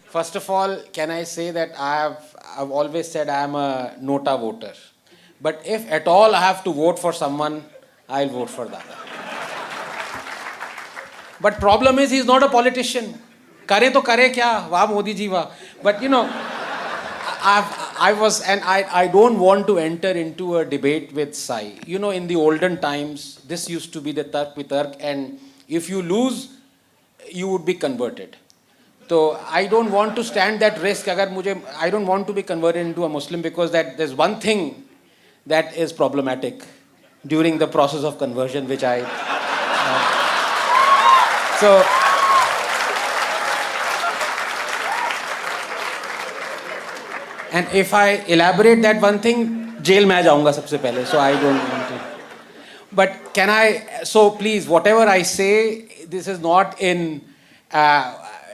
First of all, can I say that I've always said I am a Nota voter. But if at all I have to vote for someone, I'll vote for Dada. But problem is he's not a politician. Kare to kare kya? Wah Modi ji wah. But I don't want to enter into a debate with Sai. In the olden times, this used to be the Tark Vitark, and if you lose, you would be converted. So I don't want to stand that risk. I don't want to be converted into a Muslim, because there's one thing that is problematic during the process of conversion, which so. And if I elaborate that one thing, jail mein jaunga sabse pehle. So I don't want to. But so please, whatever I say, this is not in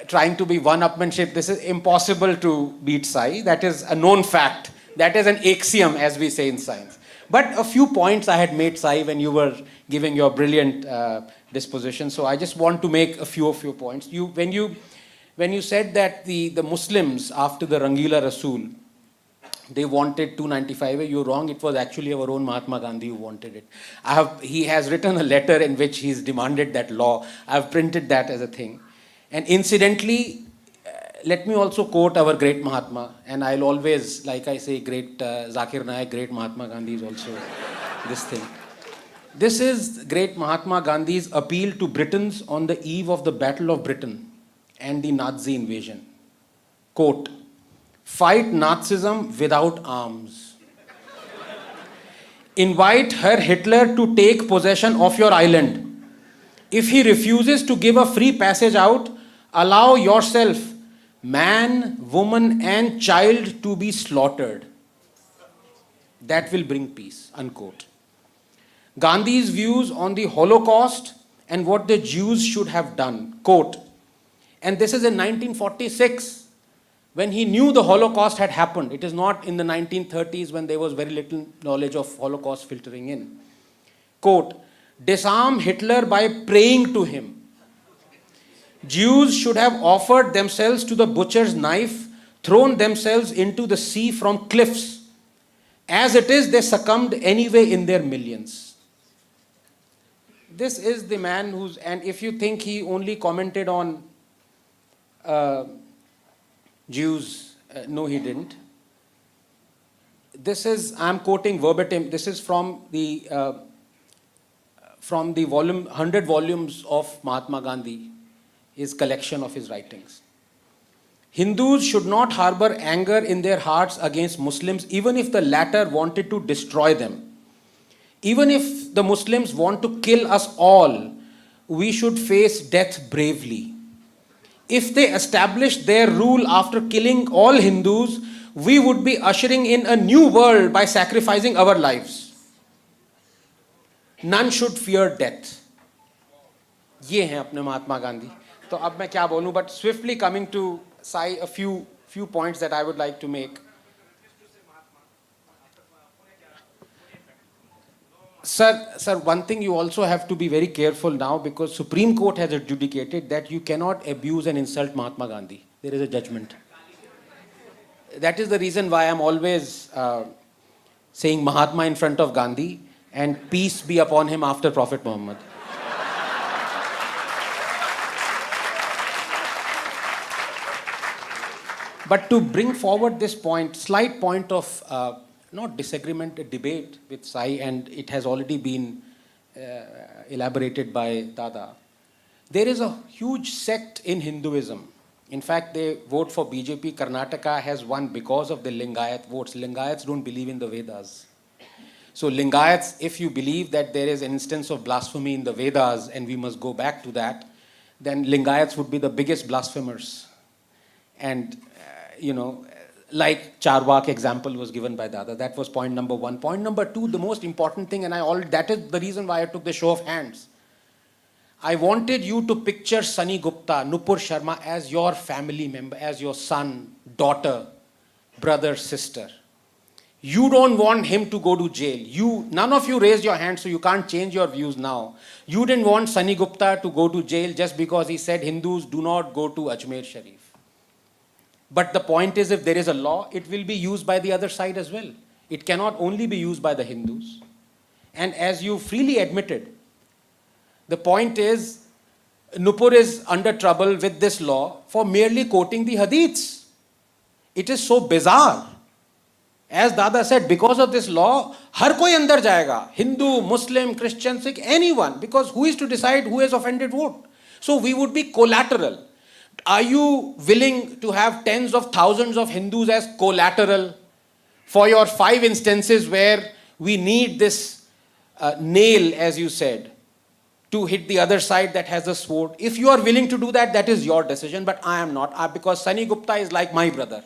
trying to be one-upmanship. This is impossible to beat Sai. That is a known fact. That is an axiom, as we say in science. But a few points I had made, Sai, when you were giving your brilliant disposition. So I just want to make a few points. When you said that the Muslims, after the Rangila Rasool, they wanted 295, you're wrong. It was actually our own Mahatma Gandhi who wanted it. He has written a letter in which he's demanded that law. I've printed that as a thing. And incidentally, let me also quote our great Mahatma. And I'll always, like I say, great Zakir Naik, great Mahatma Gandhi is also this thing. This is great Mahatma Gandhi's appeal to Britons on the eve of the Battle of Britain and the Nazi invasion. Quote, "Fight Nazism without arms. Invite Herr Hitler to take possession of your island. If he refuses to give a free passage out, allow yourself, man, woman, and child to be slaughtered. That will bring peace." Unquote. Gandhi's views on the Holocaust and what the Jews should have done. Quote, and this is in 1946, when he knew the Holocaust had happened. It is not in the 1930s when there was very little knowledge of Holocaust filtering in. Quote, "Disarm Hitler by praying to him. Jews should have offered themselves to the butcher's knife, thrown themselves into the sea from cliffs. As it is, they succumbed anyway in their millions." This is the man and if you think he only commented on Jews, no, he didn't. I'm quoting verbatim, this is from the volume, 100 volumes of Mahatma Gandhi, his collection of his writings. "Hindus should not harbor anger in their hearts against Muslims, even if the latter wanted to destroy them. Even if the Muslims want to kill us all, we should face death bravely. If they established their rule after killing all Hindus, we would be ushering in a new world by sacrificing our lives. None should fear death." ये हैं अपने महात्मा गांधी. तो अब मैं क्या बोलूं, but swiftly coming to Sai, a few points that I would like to make. Sir, one thing you also have to be very careful now, because Supreme Court has adjudicated that you cannot abuse and insult Mahatma Gandhi. There is a judgment. That is the reason why I'm always saying Mahatma in front of Gandhi and peace be upon him after Prophet Muhammad. But to bring forward this point, slight point of not disagreement, a debate with Sai, and it has already been elaborated by Dada. There is a huge sect in Hinduism. In fact, they vote for BJP. Karnataka has won because of the Lingayat votes. Lingayats don't believe in the Vedas. So Lingayats, if you believe that there is an instance of blasphemy in the Vedas and we must go back to that, then Lingayats would be the biggest blasphemers. And, like Charvak example was given by Dada. That was point number one. Point number two, the most important thing, and that is the reason why I took the show of hands. I wanted you to picture Sunny Gupta, Nupur Sharma as your family member, as your son, daughter, brother, sister. You don't want him to go to jail. None of you raised your hand, so you can't change your views now. You didn't want Sunny Gupta to go to jail just because he said Hindus do not go to Ajmer Sharif. But the point is, if there is a law, it will be used by the other side as well. It cannot only be used by the Hindus. And as you freely admitted, the point is, Nupur is under trouble with this law for merely quoting the hadiths. It is so bizarre. As Dada said, because of this law, har koi andar jayega. Hindu, Muslim, Christian, Sikh, anyone. Because who is to decide who has offended what? So we would be collateral. Are you willing to have tens of thousands of Hindus as collateral for your 5 instances where we need this nail, as you said, to hit the other side that has a sword? If you are willing to do that, that is your decision, but I am not. Because Sunny Gupta is like my brother.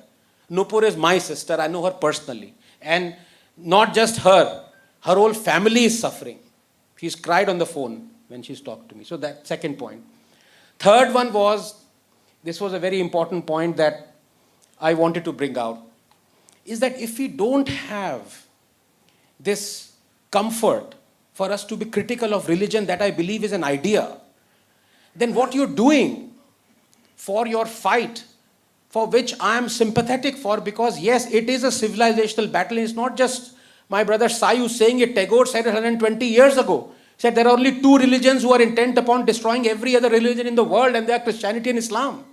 Nupur is my sister. I know her personally. And not just her whole family is suffering. She's cried on the phone when she's talked to me. So that second point. Third one was, this was a very important point that I wanted to bring out, is that if we don't have this comfort for us to be critical of religion, that I believe is an idea, then what you're doing for your fight, for which I am sympathetic for, because yes, it is a civilizational battle. It's not just my brother Sai who's saying it. Tagore said it 120 years ago. He said there are only 2 religions who are intent upon destroying every other religion in the world, and they are Christianity and Islam.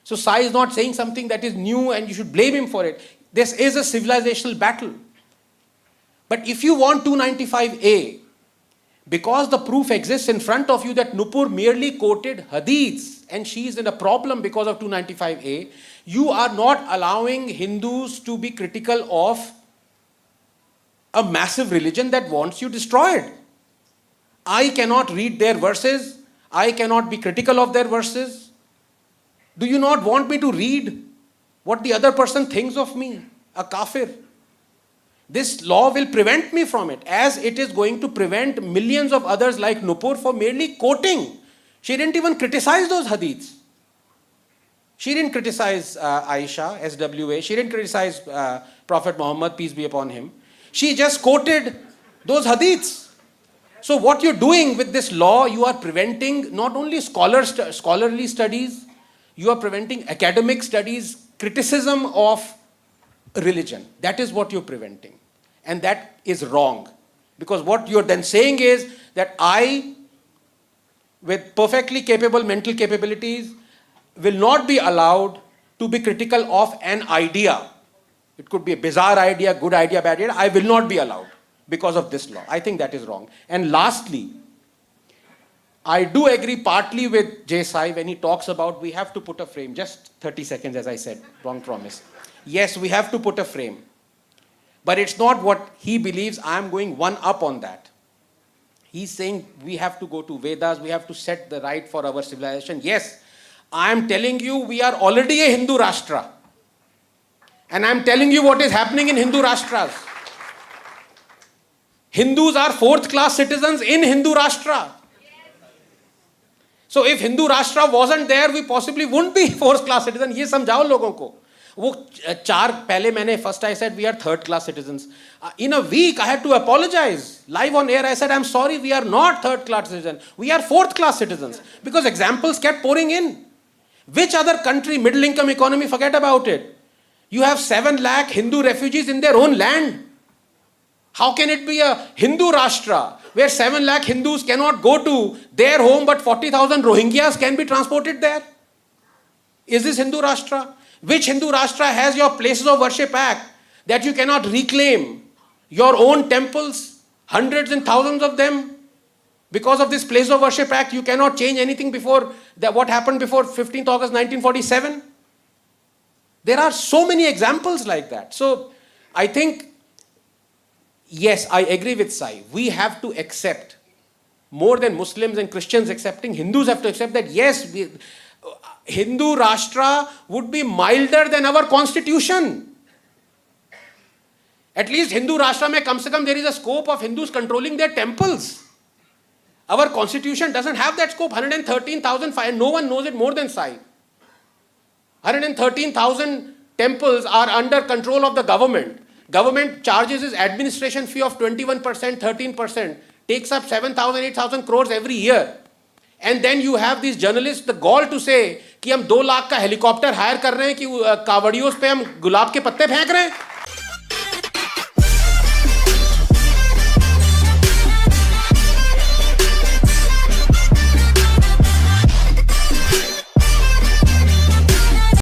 So Sai is not saying something that is new and you should blame him for it. This is a civilizational battle. But if you want 295A, because the proof exists in front of you that Nupur merely quoted hadiths and she is in a problem because of 295A, you are not allowing Hindus to be critical of a massive religion that wants you destroyed. I cannot read their verses. I cannot be critical of their verses. Do you not want me to read what the other person thinks of me? A kafir. This law will prevent me from it, as it is going to prevent millions of others like Nupur for merely quoting. She didn't even criticize those hadiths. She didn't criticize Aisha, SWA. She didn't criticize Prophet Muhammad, peace be upon him. She just quoted those hadiths. So what you're doing with this law, you are preventing not only scholarly studies, you are preventing academic studies, criticism of religion. That is what you're preventing. And that is wrong. Because what you're then saying is that I, with perfectly capable mental capabilities, will not be allowed to be critical of an idea. It could be a bizarre idea, good idea, bad idea. I will not be allowed because of this law. I think that is wrong. And lastly, I do agree partly with Jay Sai when he talks about we have to put a frame. Just 30 seconds, as I said, wrong promise. Yes, we have to put a frame. But it's not what he believes. I am going one up on that. He's saying we have to go to Vedas, we have to set the right for our civilization. Yes, I am telling you we are already a Hindu Rashtra. And I am telling you what is happening in Hindu Rashtras. Hindus are 4th class citizens in Hindu Rashtra. So if Hindu Rashtra wasn't there, we possibly wouldn't be 4th class citizens. ये समझाओ लोगों को. वो 4 पहले मैंने first I said we are 3rd class citizens. In a week I had to apologize. Live on air I said I'm sorry, we are not 3rd class citizens. We are 4th class citizens. Because examples kept pouring in. Which other country, middle income economy, forget about it. You have 7 lakh Hindu refugees in their own land. How can it be a Hindu Rashtra where 7 lakh Hindus cannot go to their home but 40,000 Rohingyas can be transported there? Is this Hindu Rashtra? Which Hindu Rashtra has your places of worship act that you cannot reclaim your own temples, hundreds and thousands of them? Because of this place of worship act, you cannot change anything before that. What happened before 15th August 1947? There are so many examples like that. So I think, yes, I agree with Sai. We have to accept, more than Muslims and Christians accepting, Hindus have to accept that, yes, Hindu Rashtra would be milder than our constitution. At least Hindu Rashtra mein kam se kam there is a scope of Hindus controlling their temples. Our constitution doesn't have that scope. 113,000, no one knows it more than Sai. 113,000 temples are under control of the government. Government charges its administration fee of 21%, 13%, takes up 7,000, 8,000 crores every year. And then you have these journalists, the gall to say, कि हम 2 लाख का helicopter higher कर रहे हैं कि कावड़ियों पे हम गुलाब के पत्ते फेंक रहे हैं?